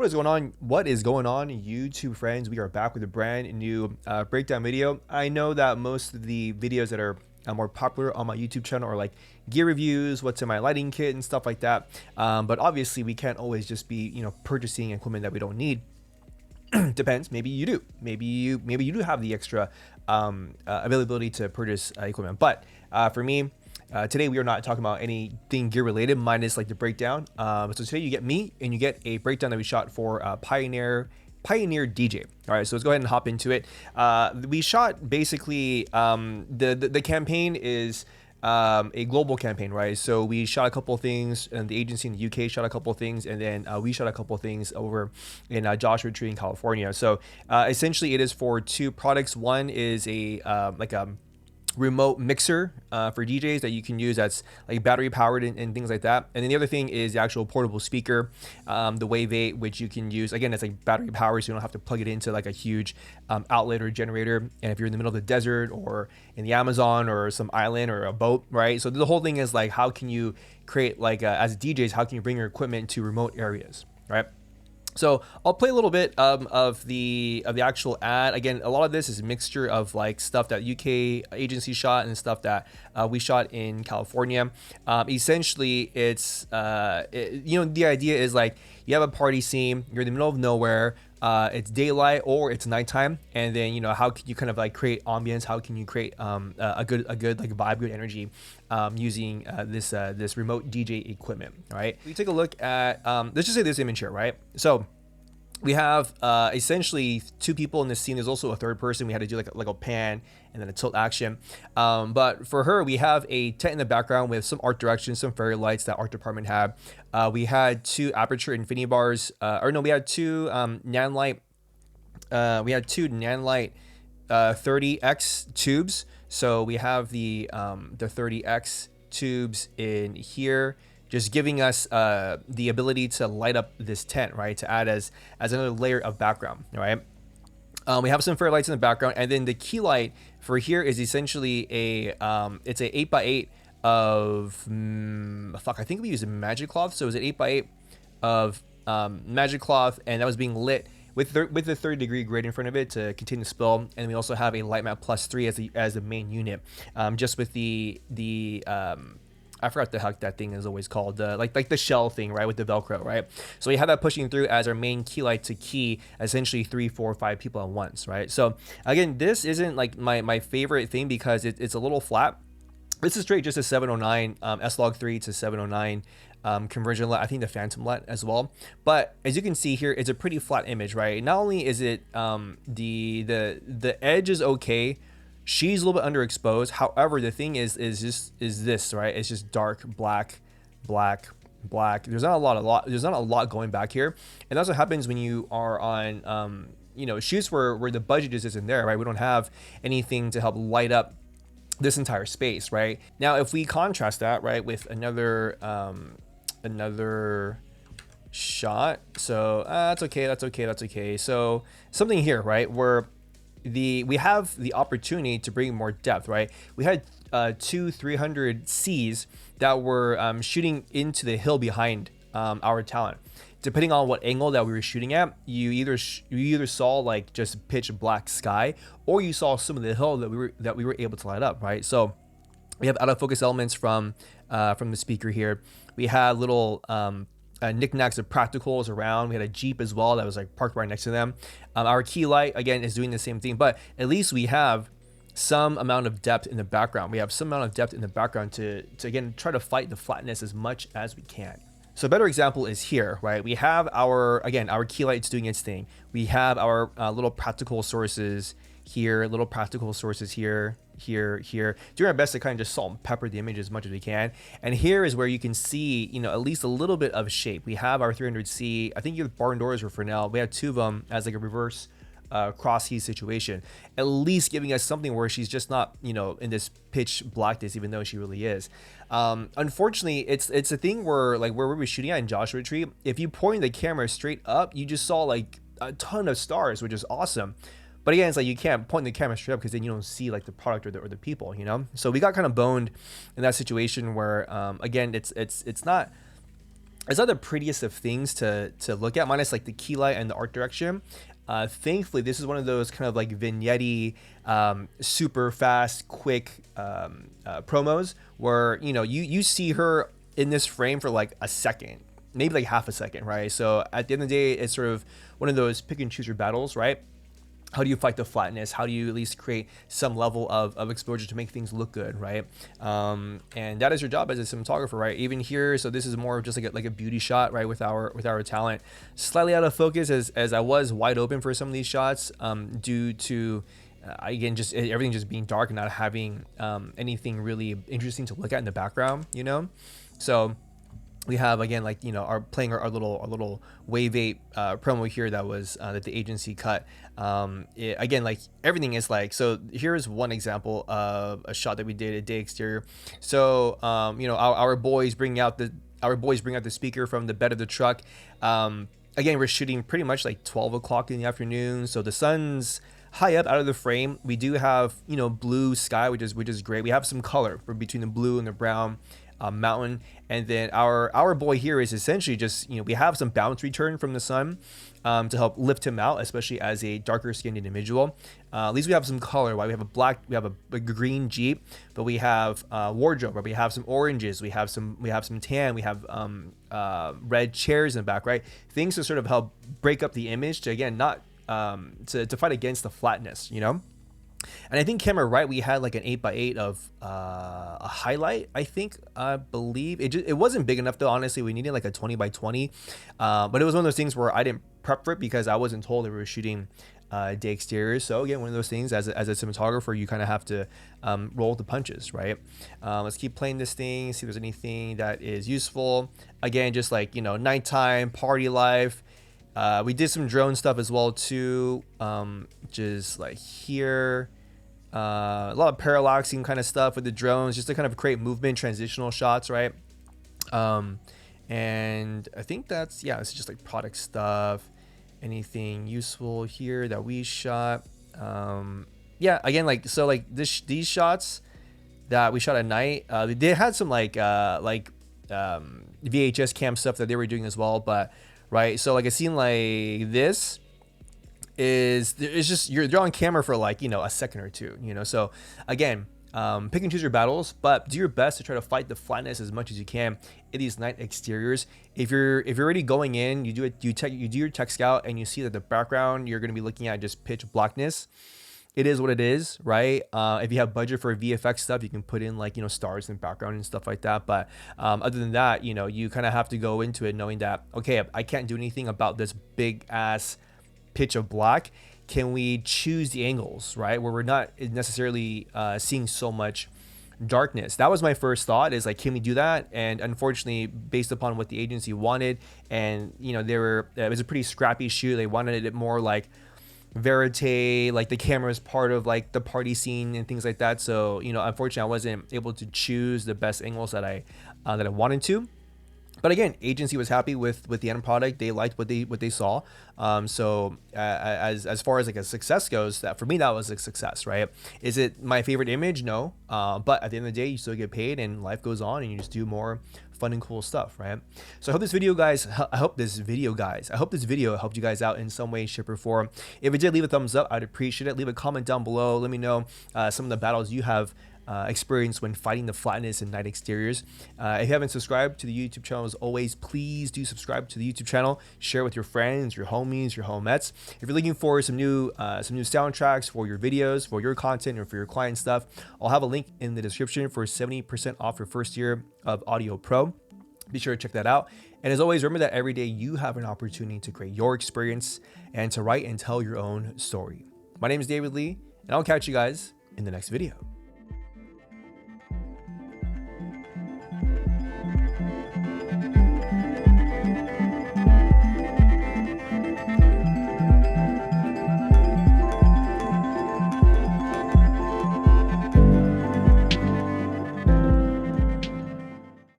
What is going on? What is going on, YouTube friends? We are back with a brand new breakdown video. I know that most of the videos that are more popular on my YouTube channel are like gear reviews, what's in my lighting kit, and stuff like that. But obviously, we can't always just be purchasing equipment that we don't need. Depends. Maybe you do. Maybe you do have the extra availability to purchase equipment. But for me, today we are not talking about anything gear related, minus like the breakdown. So today you get me and you get a breakdown that we shot for Pioneer DJ. All right, so let's go ahead and hop into it. We shot basically the campaign is a global campaign, right? So we shot a couple of things, and the agency in the UK shot a couple of things, and then we shot a couple of things over in Joshua Tree in California. So essentially, it is for two products. One is a remote mixer for DJs that you can use that's like battery powered and things like that. And then the other thing is the actual portable speaker, the Wave 8, which you can use. Again, it's like battery powered, so you don't have to plug it into like a huge outlet or generator. And if you're in the middle of the desert or in the Amazon or some island or a boat, right? So the whole thing is like, how can you create like as DJs, how can you bring your equipment to remote areas, right? So I'll play a little bit of the actual ad. Again, a lot of this is a mixture of like stuff that UK agency shot and stuff that we shot in California. Essentially, it's the idea is like you have a party scene, you're in the middle of nowhere. It's daylight or it's nighttime, and then how can you kind of like create ambience? How can you create a good like vibe, good energy using this remote DJ equipment? All right, we take a look at let's just say this image here, right? So we have essentially two people in this scene. There's also a third person. We had to do like a pan and then a tilt action. But for her, we have a tent in the background with some art direction, some fairy lights that art department had. We had two aperture infinity bars, we had two Nanlite. We had two Nanlite 30x tubes. So we have the 30x tubes in here, just giving us the ability to light up this tent, right? To add as another layer of background, right? We have some fairy lights in the background, and then the key light for here is essentially it's a 8x8 of I think we used a magic cloth. So it was an 8x8 of magic cloth, and that was being lit with the 30-degree grid in front of it to contain the spill. And we also have a light map plus 3 as the main unit, just with the I forgot the heck that thing is always called, like the shell thing, right, with the Velcro, right? So we have that pushing through as our main key light to key essentially 3, 4, 5 people at once, right? So again, this isn't like my favorite thing because it's a little flat. This is straight just a 709 S-Log3 to 709 conversion LUT. I think the Phantom LUT as well. But as you can see here, it's a pretty flat image, right? Not only is it the edge is okay. She's a little bit underexposed. However, the thing is this, right? It's just dark, black. There's not a lot going back here. And that's what happens when you are on shoots where the budget just isn't there, right? We don't have anything to help light up this entire space, right? Now, if we contrast that, right, with another shot. So that's okay. So something here, right, where we have the opportunity to bring more depth, right? We had two 300Cs that were shooting into the hill behind our talent. Depending on what angle that we were shooting at, you either saw like just pitch black sky, or you saw some of the hill that we were able to light up, right? So we have out of focus elements from the speaker here. We had little knickknacks of practicals around. We had a Jeep as well that was like parked right next to them. Our key light again is doing the same thing, but at least we have some amount of depth in the background. We have some amount of depth in the background to again try to fight the flatness as much as we can. So a better example is here, right? We have our key lights doing its thing. We have our little practical sources here, here, doing our best to kind of just salt and pepper the image as much as we can. And here is where you can see, at least a little bit of shape. We have our 300C. I think your barn doors were for now. We had two of them as like a reverse cross heat situation, at least giving us something where she's just not in this pitch blackness, even though she really is. Unfortunately, it's a thing where like where we were shooting at in Joshua Tree, if you point the camera straight up, you just saw like a ton of stars, which is awesome. But again, it's like you can't point the camera straight up because then you don't see like the product or the people, So we got kind of boned in that situation where again, it's not it's not the prettiest of things to look at, minus like the key light and the art direction. Thankfully, this is one of those kind of like vignette, super fast, quick promos where you see her in this frame for like a second, maybe like half a second, right? So at the end of the day, it's sort of one of those pick and choose your battles, right? How do you fight the flatness? How do you at least create some level of exposure to make things look good, right? And that is your job as a cinematographer, right? Even here, so this is more of just like a beauty shot, right? With our talent, slightly out of focus as I was wide open for some of these shots, due to again just everything just being dark and not having anything really interesting to look at in the background, So we have again like our little wave 8 promo here that was that the agency cut. Again, like everything is like, so here's one example of a shot that we did at day exterior. So our boys bring out the speaker from the bed of the truck. Again, we're shooting pretty much like 12 o'clock in the afternoon, so the sun's high up out of the frame. We do have blue sky, which is great. We have some color between the blue and the brown mountain, and then our boy here is essentially just we have some bounce return from the sun to help lift him out, especially as a darker skinned individual. At least we have some color. Right? We have a green Jeep, but we have wardrobe, right? We have some oranges, we have some tan, we have red chairs in the back, right? Things to sort of help break up the image to again not to fight against the flatness, And I think camera right, we had like an 8x8 of a highlight. I believe it wasn't big enough though. Honestly, we needed like a 20x20, but it was one of those things where I didn't prep for it because I wasn't told that we were shooting day exteriors. So again, one of those things as a cinematographer, you kind of have to roll with the punches, right? Let's keep playing this thing, see if there's anything that is useful. Again, just like nighttime party life. We did some drone stuff as well too, just like here, a lot of parallaxing kind of stuff with the drones, just to kind of create movement, transitional shots, right? And I think it's just like product stuff. Anything useful here that we shot? Again, like so, like these shots that we shot at night, they had some like VHS cam stuff that they were doing as well, but. Right, so like a scene like this is just you're on camera for like a second or two, So again, pick and choose your battles, but do your best to try to fight the flatness as much as you can in these night exteriors. If you're already going in, you do your tech scout and you see that the background you're going to be looking at just pitch blackness. It is what it is, right? If you have budget for VFX stuff, you can put in like stars in the background and stuff like that. But other than that, you kind of have to go into it knowing that okay, I can't do anything about this big ass pitch of black. Can we choose the angles, right, where we're not necessarily seeing so much darkness? That was my first thought, is like, can we do that? And unfortunately, based upon what the agency wanted, and it was a pretty scrappy shoot. They wanted it more like verite, like the camera is part of like the party scene and things like that. So unfortunately, I wasn't able to choose the best angles that I wanted to. But again, agency was happy with the end product. They liked what they saw. So as far as like a success goes, that for me, that was a success, right? Is it my favorite image? No. But at the end of the day, you still get paid and life goes on and you just do more fun and cool stuff, right? So I hope this video helped you guys out in some way, shape, or form. If it did, leave a thumbs up. I'd appreciate it. Leave a comment down below. Let me know some of the battles you have experienced when fighting the flatness in night exteriors. If you haven't subscribed to the YouTube channel, as always, please do subscribe to the YouTube channel. Share with your friends, your homies, your homettes. If you're looking for some new soundtracks for your videos, for your content, or for your client stuff, I'll have a link in the description for 70% off your first year of Audiio Pro. Be sure to check that out. And as always, remember that every day you have an opportunity to create your experience and to write and tell your own story. My name is David Lee, and I'll catch you guys in the next video.